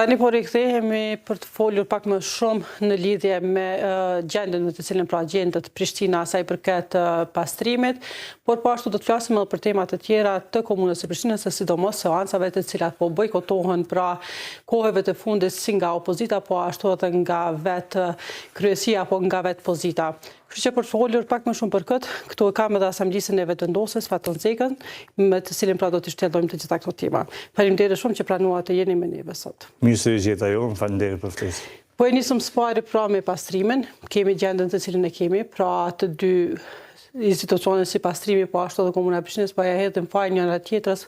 Tani po rikthehemi për të folur pak më shumë në lidhje me gjendjen në të cilën pra gjendet Prishtina sa i përket pastrimit, por po ashtu do të flasim edhe për tema të tjera të komunës së Prishtinës, sidomos seancave të cilat po bojkotohen pra kohëve të fundit si nga opozita, po ashtu edhe nga vetë kryesia apo nga vetë pozita. Kështu që për të folur pak më shumë për këtë, këtu e kam edhe Asamblisën e Vetëvendosjes Faton Zekën, me të cilin pra do të shtjellojmë të gjitha këto tema. Faleminderit shumë që pranuat të jeni me neve sot. Mirë se gjeta ju, faleminderit për ftesën. Po e nisëm së pari pra me pastrimin, kemi gjendën të cilën e kemi, pra të dy institucionet si pastrimi, po ashtu edhe Komuna e Prishtinës, po ja hedhim fajin njëra tjetrës,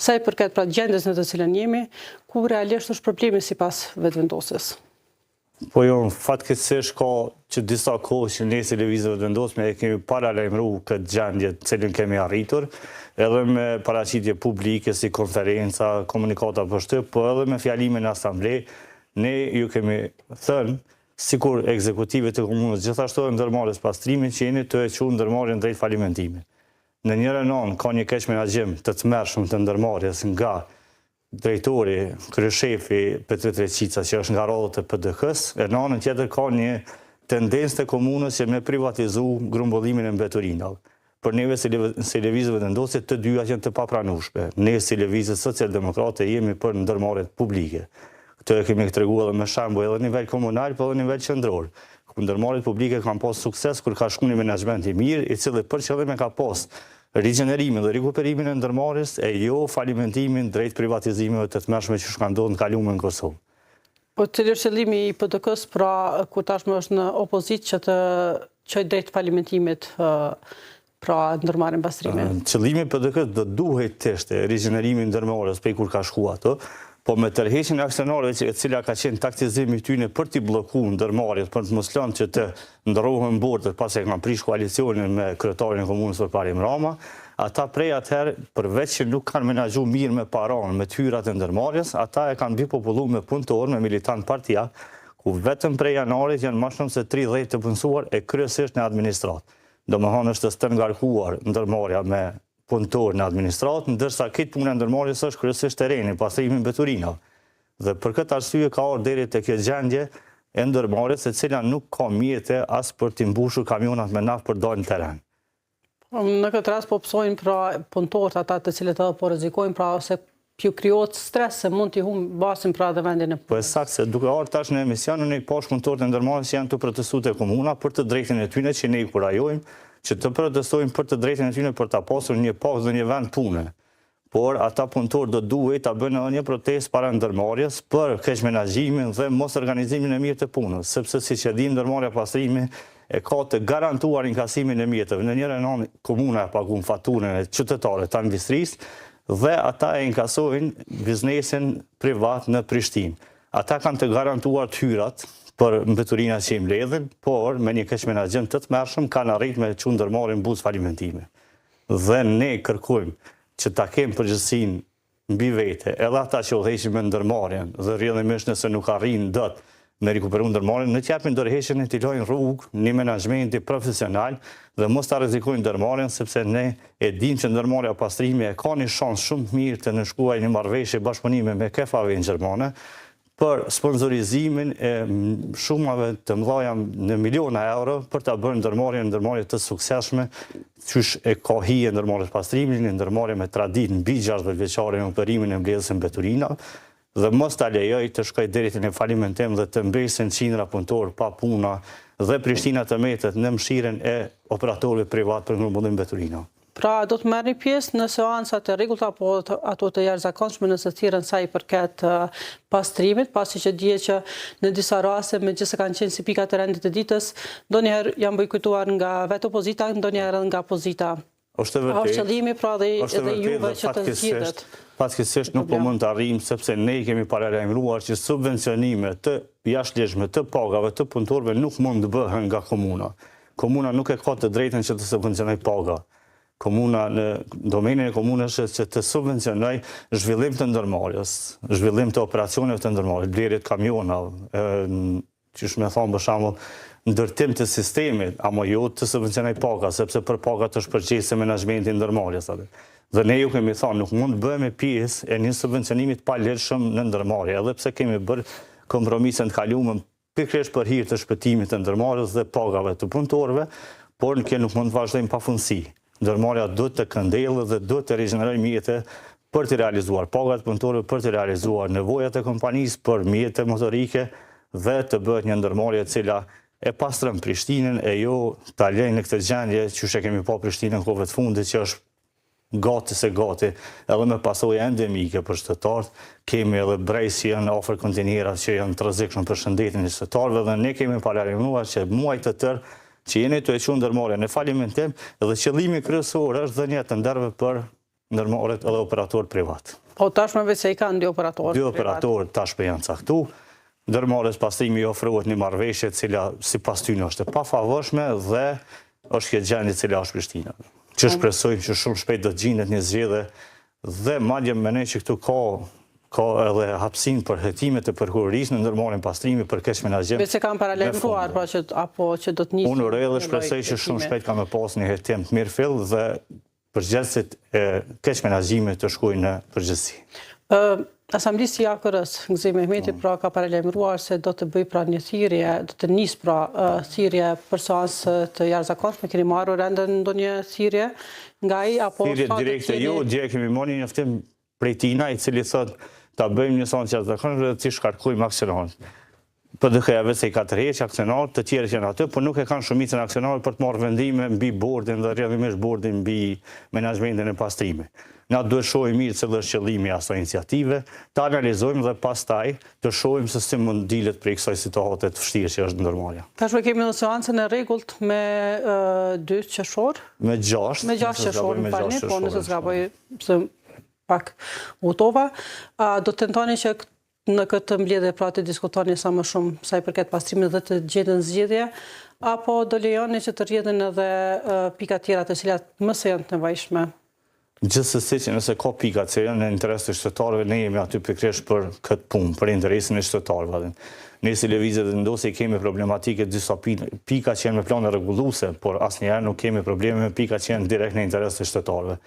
sa i përket pra gjendjes në të cilën jemi, ku realisht është problemi sipas vetëvendosjes. Po jo, fatkeqësisht ka që disa kohë që ne si lëvizje vetëvendosme e kemi paralajmëruar këtë gjendje të cilën kemi arritur, edhe me paraqitje publike si konferenca, komunikata për shtyp, po edhe me fjalimin në asamble, ne ju kemi thënë, sikur ekzekutivet të komunës, gjithashtu e ndërmarrjes pastrimin që jeni të e çuar ndërmarrjen drejt falimentimit. Në njërin anë ka një keq menaxhim të tmerrshëm të ndërmarrjes nga drejtori, kryeshefi Petrit Reqica që është nga radhët e PDK-s, e në anën tjetër ka një tendencë të komunës që me privatizu grumbullimin e mbeturinave. Për neve si lëvizje vetëvendosje të dyja janë të papranueshme. Ne si lëvizje socialdemokrate jemi për ndërmarrjet publike. Këtë e kemi treguar edhe me shembuj edhe në nivel komunal, po edhe në nivel qendror. Ku ndërmarrjet publike kanë pas sukses kur ka shkuar një menaxhment i mirë, i cili për qëllim e ka pas rigjenerimin dhe rikuperimin e ndërmarrjes e jo falimentimin drejt privatizimeve të tmerrshme që shka ndodhur në kalumin në Kosovë. Po cili është qëllimi i PDK-s pra kur tashmë është në opozitë që të çojë drejt falimentimit pra ndërmarrjen pastrimit? Qëllimi i PDK-s do duhet të ishte rigjenerimi i ndërmarrjes prej kur ka shkuar ato, po me tërheqjen e aksionarëve e cila ka qenë taktizimi i tyre për t'i bllokuar ndërmarrjet, për të mos lënë që të ndrohen bordët pas e kanë prish koalicionin me kryetarin e komunës Parim Rama, ata prej atëherë përveç që nuk kanë menaxhuar mirë me paranë, me hyrat e ndërmarrjes, ata e kanë bipopulluar me punëtorë, me militant partia, ku vetëm prej janarit janë më shumë se 30 të punësuar e kryesisht në administratë. Domethënë është të ngarkuar ndërmarrja me punëtor në administratë, ndërsa këtë punë e ndërmarrjes është kryesisht terreni, pastrimi i mbeturinave. Dhe për këtë arsye ka ardhur deri te kjo gjendje e ndërmarrjes e cila nuk ka mjete as për të mbushur kamionat me naftë për dalë në terren. Në këtë rast po psojnë pra punëtorët ata të cilët edhe po rrezikojnë pra ose ju krijohet stres se mund t'i humb basin pra dhe vendin e punës. Po e saktë se duke ardhur tash në emision ne poshtë punëtorët e ndërmarrjes janë të protestuar te komuna për të drejtën e tyre që ne i kurajojmë, që të protestojnë për të drejtën e tyre për ta pasur një pagë dhe një vend pune. Por ata punëtorë do duhet ta bëjnë edhe një protestë para ndërmarrjes për keq menaxhimin dhe mos organizimin e mirë të punës, sepse siç e dimë ndërmarrja pastrimi e ka të garantuar inkasimin e mjeteve. Në njërin anë komuna e paguan faturën e qytetarëve të industrisë dhe ata e inkasojnë biznesin privat në Prishtinë. Ata kanë të garantuar hyrat për mbeturinat që i mbledhin, por me një keq menaxhim të tmerrshëm kanë arritur me çu ndërmarrjen buzë falimentime. Dhe ne kërkojmë që ta kemë përgjegjësinë mbi vete, edhe ata që udhëheqin me ndërmarrjen dhe rrjedhimisht nëse nuk arrin dot me rikuperu ndërmarrjen, në t'japin dorëheqjen e t'i lojnë rrugë një menaxhmenti profesional dhe mos ta rrezikojnë ndërmarrjen, sepse ne e dimë që ndërmarrja pastrimi e ka një shans shumë të mirë të nënshkruajë një marrëveshje bashkëpunime me KfW gjermane për sponsorizimin e shumave të mëdha në miliona euro për ta bërë ndërmarrje të suksesshme, qysh e ka hije ndërmarrjes pastrimin, ndërmarrje me traditë mbi 60 vjeçare në operimin e mbledhjes së mbeturinave, dhe mos ta lejoj të shkojë deri në falimentim dhe të mbesin qindra punëtorë pa puna dhe Prishtina të metet në mshiren e operatorëve privat për grumbullim mbeturinave. Pra do të merrni pjesë në seancat e rregullta apo ato të jashtëzakonshme nëse thirrën sa i përket pastrimit, pasi që dihet që në disa raste megjithëse kanë qenë si pikat e rendit të ditës, ndonjëherë janë bojkotuar nga vetë opozita, ndonjëherë nga pozita. Është vërtet. Është qëllimi pra dhe juve që të zgjidhet. Fatkeqësisht nuk po mund të arrijmë sepse ne kemi paralajmëruar që subvencionime të jashtëligjshme të pagave të punëtorëve nuk mund të bëhen nga komuna. Komuna nuk e ka të drejtën që të subvencionojë paga. Komuna në domenin e komunës është që të subvencionoj zhvillim të ndërmarrjes, zhvillim të operacioneve të ndërmarrjes, blerje të kamionave, që me thonë për shembull ndërtim të sistemit, ama jo të subvencionoj paga, sepse për pagat është përgjegjësi menaxhmenti ndërmarrjes atë. Dhe ne ju kemi thënë, nuk mund të bëhemi pjesë e një subvencionimit pa lirshëm në ndërmarrje, edhe pse kemi bërë kompromise të kaluara pikërisht për hir të shpëtimit të ndërmarrjes dhe pagave të punëtorëve, por në kjo nuk mund të vazhdojmë pafundësi. Ndërmarrja duhet të këndellë dhe duhet të rigjenerojë mjete për të realizuar pagat punëtorëve, për të realizuar nevojat e kompanisë për mjete motorike dhe të bëhet një ndërmarrje e cila e pastron Prishtinën e jo ta lejnë në këtë gjendje që e kemi pa Prishtinën kohëve të fundit që është gati se gati, edhe me pasojë endemike për shtetarët, kemi edhe brejtë që janë afër kontinerat që janë të rrezikshëm për shëndetin e shtetarëve dhe ne kemi paralajmëruar që muaj të tërë që jeni të hequr ndërmarrje në falimentim dhe qëllimi kryesor është dhënia të nderve për ndërmarrjet edhe operatorët privat. Po tashmë vetë i kanë dy operatorë. Dy operatorë tashmë janë caktuar. Ndërmarrjes pastrimi i ofrohet një marrëveshje e cila sipas tyre është e pafavorshme dhe është kjo gjendje e cila është Prishtina. Që shpresojmë që shumë shpejt do të gjendet një zgjedhje dhe madje mendoj që këtu ka edhe hapësinë për hetimet e përkurërisë në ndërmarrjen pastrimi për keq menaxhim. Vetë kanë paralajmëruar pra që apo që do të nisë. Unë uroj dhe shpresoj që shumë shpejt ka me pas një hetim të mirë fill dhe përgjegjësit e keq menaxhimit të shkojnë në përgjithësi. Asamblisi Akërës, Gëzim Mehmeti, pra ka paralajmëruar se do të bëj pra një thirrje, do të nisë pra thirrje për seancë të jashtëzakonshme. Keni marrur ende ndonjë thirrje nga ai apo thirrje direkte jo, dje kemi marrë një njoftim prej tina i cili thotë ta bëjmë një seancë jashtëzakonshme dhe të shkarkojmë aksionarët. PDK-ja vetë se i ka tërheqë aksionarët, të tjerë që janë aty, por nuk e kanë shumicën aksionarëve për të marrë vendime mbi bordin dhe rrjedhimisht bordin mbi menaxhmentin e pastrimit. Na duhet shohim mirë cili është qëllimi i asaj iniciative, ta analizojmë dhe pastaj të shohim se si mund dilet prej kësaj situate të vështirë që është ndërmarrja. Tashmë kemi një seancën e rregullt me 2 qershor? Me 6. Me 6 qershor, më falni, po nëse s'gaboj se pak utova. Do të tentoni që në këtë mbledhje pra të diskutoni sa më shumë sa i përket pastrimit dhe të gjenden zgjedhje, apo do lejoni që të rrjedhin edhe pika tjera të cilat më së janë të nevojshme? Gjithsesi që nëse ka pika që janë në interes të shtetarëve, ne jemi aty pikërisht për këtë punë, për interesin e shtetarëve. Ne si lëvizje dhe ndosi kemi problematike disa pika që janë me plane rregulluese, por asnjëherë nuk kemi probleme me pika që janë direkt në interes të shtetarëve.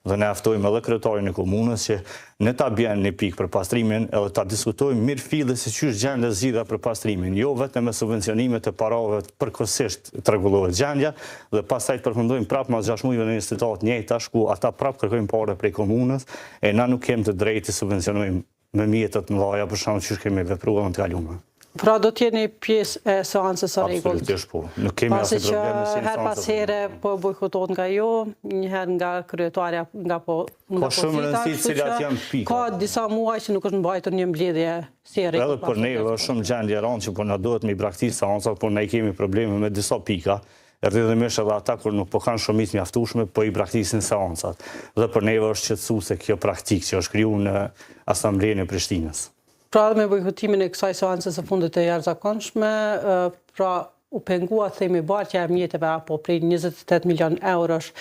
Dhe ne ftojmë edhe kryetarin e komunës që ne ta bjen një pikë për pastrimin edhe ta diskutojmë mirë filli se ç'është gjendja zgjidhja për pastrimin, jo vetëm me subvencionimet e parave përkohësisht të rregullohet gjendja dhe pastaj të përfundojmë prapë mas 6 muajve në një situatë njëjtë ku ata prapë kërkojnë parë prej komunës e na nuk kemi të drejtë të subvencionojmë me mjetet të mëdha për shkak që kemi vepruar në të kaluar. Pra do të jeni pjesë e seancës së rregullt. Absolutisht po. Nuk kemi asnjë problem me seancën. Her pas here po bojkotohet nga ju, një herë nga kryetarja nga po ka shumë rëndësi cilat janë pika. Ka disa muaj që nuk është mbajtur një mbledhje si e rregullt. Edhe për ne është shumë gjendje rëndë që po na duhet me braktisë seancat, por ne kemi probleme me disa pika. Rrjedhimisht edhe ata kur nuk po kanë shumicë mjaftueshme, po i braktisin seancat. Dhe për ne është qetësuese kjo praktikë që është krijuar në Asamblenë e Prishtinës. Pra me bojkotimin e kësaj seancës së fundit të jashtëzakonshme, pra u pengua themi bartja e mjeteve apo prej 28 milion eurosh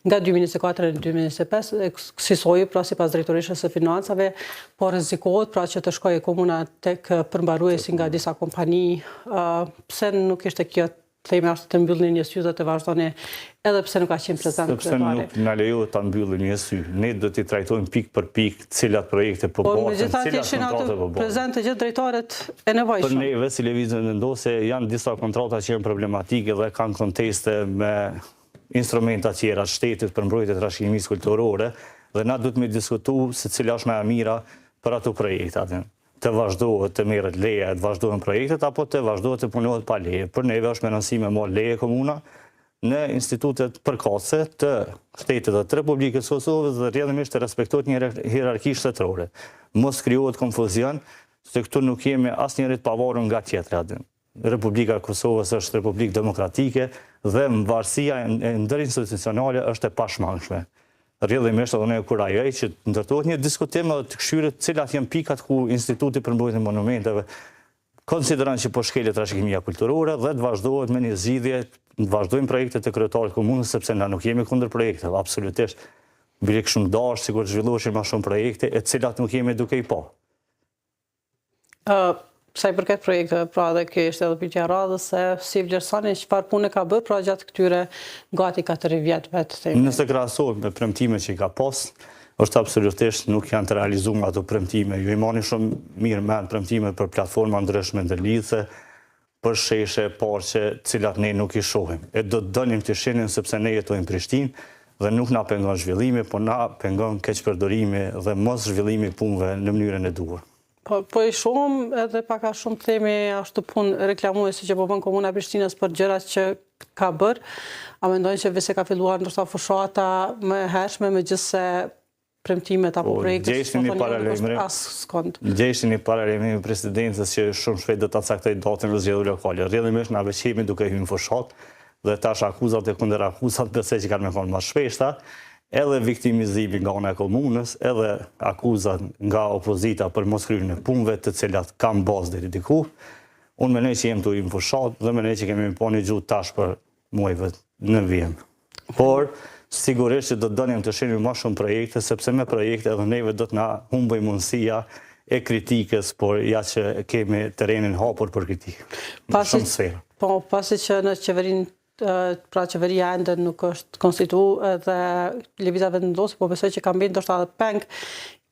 nga 2024 në 2025, kësaj pra sipas drejtoreshës së financave, po rrezikohet pra që të shkojë komuna tek përmbaruesi nga disa kompani, pse nuk ishte kjo themi ashtu të mbyllni një sy dhe të vazhdoni edhe pse nuk ka qenë prezant kryetari. Sepse nuk na lejohet ta mbyllim një sy. Ne do t'i trajtojmë pikë për pikë cilat projekte po bëhen, cilat kontrata po bëhen. Prezant të gjithë drejtorët e nevojshëm. Për neve si lëvizje vendose janë disa kontrata që janë problematike dhe kanë konteste me instrumenta të tjera të shtetit për mbrojtje të trashëgimisë kulturore dhe na duhet me diskutu se cila është më e mira për ato projekte. Të vazhdohet të merret leja, të vazhdohen projektet, apo të vazhdohet të punohet pa leje. Për neve është me rëndësi me marrë leje komuna në institutet përkatëse të shtetit dhe të Republikës së Kosovës dhe rrjedhimisht të respektohet një hierarki shtetërore. Mos krijohet konfuzion, se këtu nuk jemi asnjëri të pavarur nga tjetri. Republika e Kosovës është republikë demokratike dhe varësia ndërinstitucionale është e pashmangshme. Rrjedhimisht edhe ne kur ajo që ndërtohet një diskutim edhe të këshyret cilat janë pikat ku Instituti për mbrojtjen e monumenteve konsideron që po shkelet trashëgimia kulturore dhe të vazhdohet me një zgjidhje, të vazhdojmë projektet e kryetarit komunës sepse na nuk jemi kundër projekteve, absolutisht. Bile kështu dash sikur të zhvilloheshin më shumë projekte e cilat nuk jemi duke i pa. sa i përket projekteve, pra dhe kjo ishte edhe pyetja e radhës, se si vlerësoni çfarë pune ka bërë pra gjatë këtyre gati 4 vjetëve të themi. Nëse krahasohet me premtimet që i ka pas, është absolutisht nuk janë të realizuar ato premtime. Ju i marrni shumë mirë mend premtimet për platforma ndryshme ndërlidhëse, për sheshe, parqe, cilat ne nuk i shohim. E do të dënim të shihnin sepse ne jetojmë në Prishtinë dhe nuk na pengon zhvillimi, por na pengon keqpërdorimi dhe mos zhvillimi i punëve në mënyrën e duhur. Po i shohim edhe pak a shumë themi ashtu punë reklamuese që po bën Komuna e Prishtinës për gjërat që ka bërë. A mendojnë që vese ka filluar ndoshta fushata më e hershme megjithse premtimet apo projekte Gjeshin një paralajmërim i presidencës që shumë shpejt do ta caktoj datën e zgjedhjeve lokale. Rrjedhimisht na veçhemi duke hyrë në fushat dhe tash akuzat e kundër akuzat besoj që kanë më kon më shpeshta, edhe viktimizimi nga ana e komunës, edhe akuzat nga opozita për mos kryerjen e punëve të cilat kanë bazë deri diku. Unë mendoj që jem tu i fushat dhe mendoj që kemi po një gjuhë tash për muajve në vijim. Por sigurisht që do të donim të shihnim më shumë projekte, sepse me projekte edhe neve do të na humbej mundësia e kritikës, por ja që kemi terrenin hapur për kritikë. Shumë sfera. Po, pasi që në qeverinë, pra qeveria ende nuk është konstituu dhe lëvizja vendosur, po besoj që ka mbet ndoshta edhe peng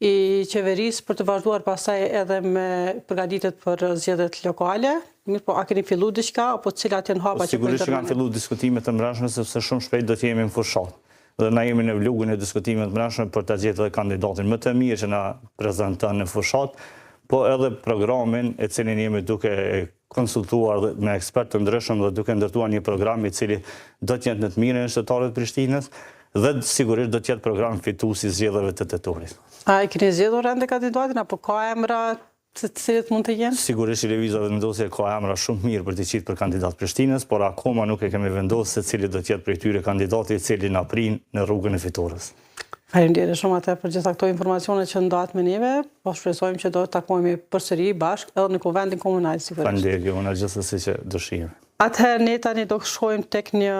i qeverisë për të vazhduar pastaj edhe me përgatitjet për zgjedhjet lokale. Mirë, po a keni filluar diçka apo cilat janë hapa që po sigurisht që kanë filluar diskutimet të mbrëmshme sepse shumë shpejt do të jemi në fushat. Dhe na jemi në vlugën e diskutimeve të mbrëmshme për ta gjetur edhe kandidatin më të mirë që na prezanton në fushat, po edhe programin e cilin jemi duke konsultuar me ekspertë të ndryshëm dhe duke ndërtuar një program i cili do të jetë në të mirën e qytetarëve të Prishtinës dhe sigurisht do të jetë program fitues i zgjedhjeve të tetorit. A i keni zgjedhur ende kandidatin apo ka emra të cilët mund të jenë? Sigurisht që lëvizja vendosje ka emra shumë mirë për të qitë për kandidat Prishtinës, por akoma nuk e kemi vendosur se cili do të jetë prej tyre kandidati i cili na prin në rrugën e fitores. Faleminderit shumë atë për gjitha këto informacione që ndohat me neve, po shpresojmë që do të takohemi përsëri bashkë edhe në Kuvendin Komunal sigurisht. Faleminderit, unë gjithsesi që dëshiroj. Atëherë ne tani do shkojmë tek një